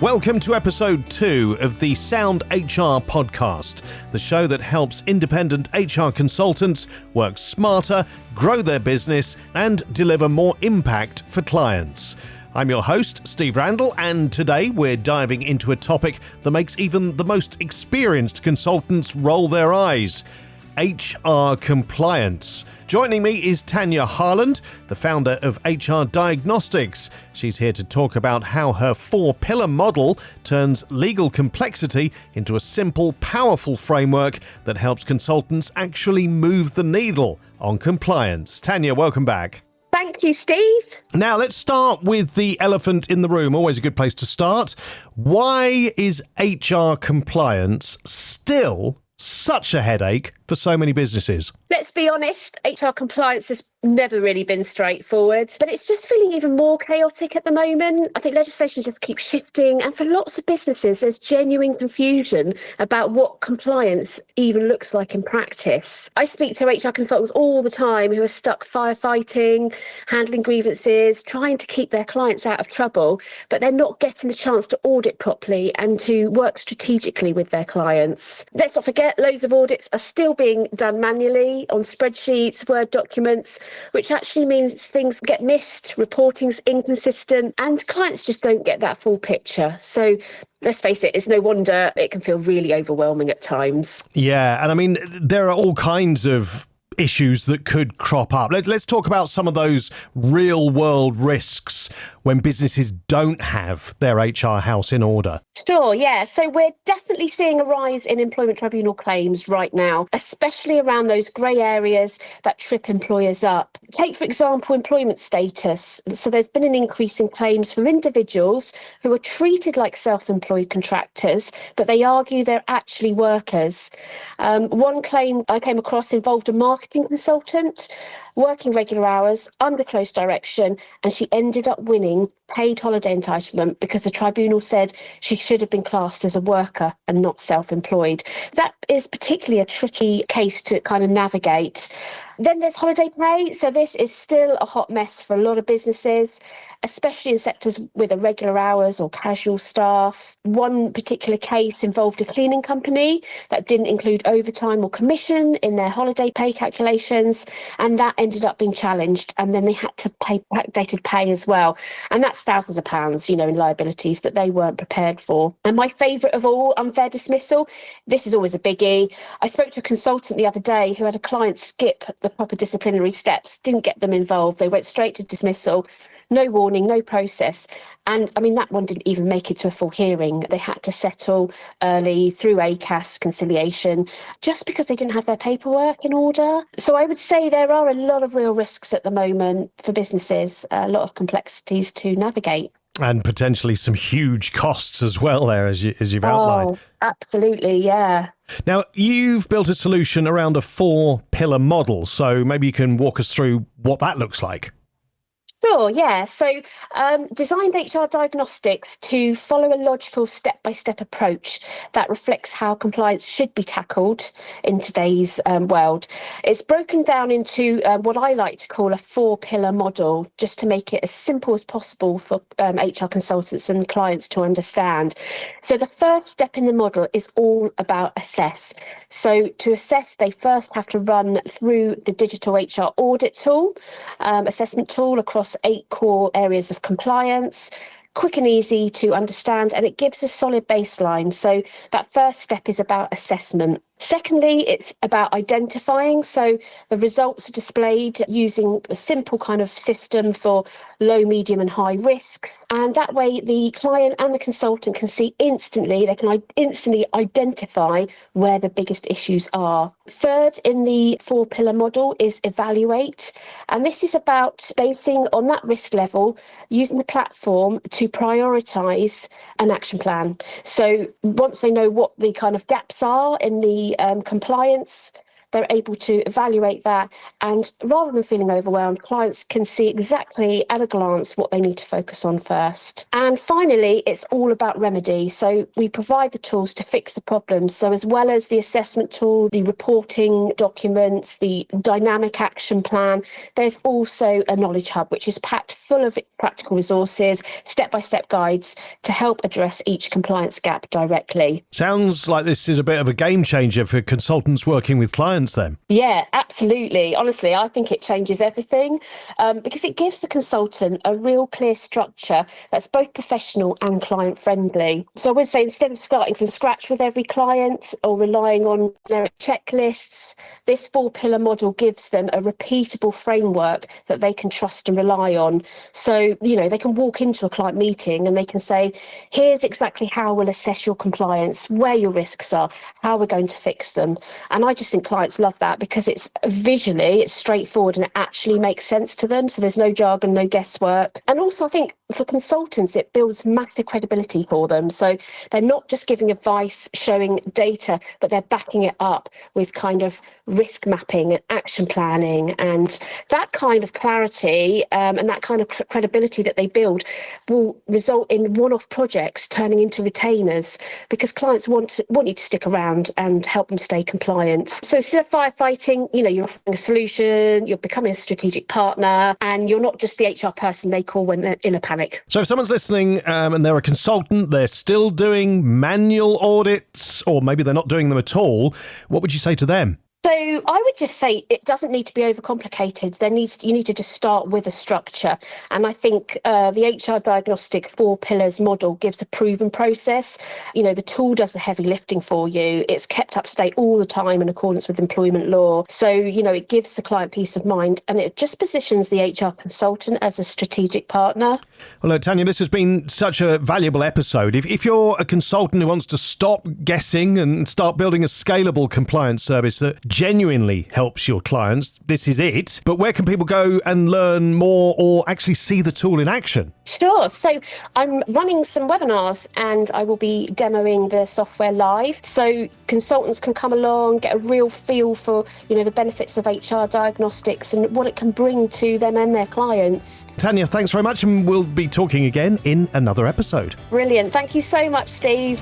Welcome to episode 2 of the Sound HR podcast, the show that helps independent HR consultants work smarter, grow their business, and deliver more impact for clients. I'm your host, Steve Randall, and today we're diving into a topic that makes even the most experienced consultants roll their eyes: HR compliance. Joining me is Tania Harland, the founder of HR Diagnostics. She's here to talk about how her 4-pillar model turns legal complexity into a simple, powerful framework that helps consultants actually move the needle on compliance. Tania, welcome back. Thank you, Steve. Now, let's start with the elephant in the room. Always a good place to start. Why is HR compliance still such a headache for so many businesses? Let's be honest, HR compliance has never really been straightforward, but it's just feeling even more chaotic at the moment. I think legislation just keeps shifting, and for lots of businesses, there's genuine confusion about what compliance even looks like in practice. I speak to HR consultants all the time who are stuck firefighting, handling grievances, trying to keep their clients out of trouble, but they're not getting the chance to audit properly and to work strategically with their clients. Let's not forget, loads of audits are still being done manually on spreadsheets, Word documents, which actually means things get missed, reporting's inconsistent, and clients just don't get that full picture. So let's face it, it's no wonder it can feel really overwhelming at times. Yeah, and I mean, there are all kinds of issues that could crop up. Let's talk about some of those real world risks when businesses don't have their HR house in order. Sure, yeah. So we're definitely seeing a rise in employment tribunal claims right now, especially around those grey areas that trip employers up. Take, for example, employment status. So there's been an increase in claims from individuals who are treated like self-employed contractors, but they argue they're actually workers. One claim I came across involved a marketing consultant working regular hours under close direction, and she ended up winning paid holiday entitlement because the tribunal said she should have been classed as a worker and not self-employed. That is particularly a tricky case to kind of navigate. Then there's holiday pay. So this is still a hot mess for a lot of businesses, especially in sectors with irregular hours or casual staff. One particular case involved a cleaning company that didn't include overtime or commission in their holiday pay calculations, and that ended up being challenged, and then they had to pay backdated pay as well. And that's thousands of pounds, in liabilities that they weren't prepared for. And my favourite of all, unfair dismissal. This is always a biggie. I spoke to a consultant the other day who had a client skip the proper disciplinary steps, didn't get them involved. They went straight to dismissal. No warning, no process. And I mean, that one didn't even make it to a full hearing. They had to settle early through ACAS conciliation just because they didn't have their paperwork in order. So I would say there are a lot of real risks at the moment for businesses, a lot of complexities to navigate. And potentially some huge costs as well there, as you've outlined. Oh, absolutely, yeah. Now, you've built a solution around a 4-pillar model, so maybe you can walk us through what that looks like. Sure, yeah. So designed HR Diagnostics to follow a logical step-by-step approach that reflects how compliance should be tackled in today's world. It's broken down into what I like to call a 4-pillar model, just to make it as simple as possible for HR consultants and clients to understand. So the first step in the model is all about assess. So to assess, they first have to run through the digital HR audit tool, assessment tool across 8 core areas of compliance. Quick and easy to understand, and it gives a solid baseline. So that first step is about assessment. Secondly, it's about identifying. So the results are displayed using a simple kind of system for low, medium and high risks. And that way the client and the consultant can see instantly, they can instantly identify where the biggest issues are. Third in the 4-pillar model is evaluate. And this is about basing on that risk level, using the platform to prioritise an action plan. So once they know what the kind of gaps are in the compliance, they're able to evaluate that. And rather than feeling overwhelmed, clients can see exactly at a glance what they need to focus on first. And finally, it's all about remedy. So we provide the tools to fix the problems. So as well as the assessment tool, the reporting documents, the dynamic action plan, there's also a knowledge hub, which is packed full of practical resources, step-by-step guides to help address each compliance gap directly. Sounds like this is a bit of a game changer for consultants working with clients then. Yeah, absolutely. Honestly, I think it changes everything because it gives the consultant a real clear structure that's both professional and client friendly. So I would say instead of starting from scratch with every client or relying on their checklists, this 4-pillar model gives them a repeatable framework that they can trust and rely on. So, they can walk into a client meeting and they can say, here's exactly how we'll assess your compliance, where your risks are, how we're going to fix them. And I just think clients love that because it's straightforward and it actually makes sense to them. So there's no jargon, no guesswork. And also I think for consultants, it builds massive credibility for them. So they're not just giving advice, showing data, but they're backing it up with kind of risk mapping and action planning. And that kind of clarity and that kind of credibility that they build will result in one-off projects turning into retainers because clients want you to stick around and help them stay compliant. So instead of firefighting, you're offering a solution, you're becoming a strategic partner, and you're not just the HR person they call when they're in a panic. So if someone's listening and they're a consultant, they're still doing manual audits, or maybe they're not doing them at all, what would you say to them? So I would just say it doesn't need to be overcomplicated. You need to just start with a structure. And I think the HR Diagnostic 4 pillars model gives a proven process. The tool does the heavy lifting for you. It's kept up to date all the time in accordance with employment law. So, it gives the client peace of mind and it just positions the HR consultant as a strategic partner. Well, look, Tania, this has been such a valuable episode. If you're a consultant who wants to stop guessing and start building a scalable compliance service that genuinely helps your clients, this is it. But where can people go and learn more or actually see the tool in action? Sure. So I'm running some webinars and I will be demoing the software live. So consultants can come along, get a real feel for, the benefits of HR diagnostics and what it can bring to them and their clients. Tania, thanks very much, and we'll be talking again in another episode. Brilliant. Thank you so much, Steve.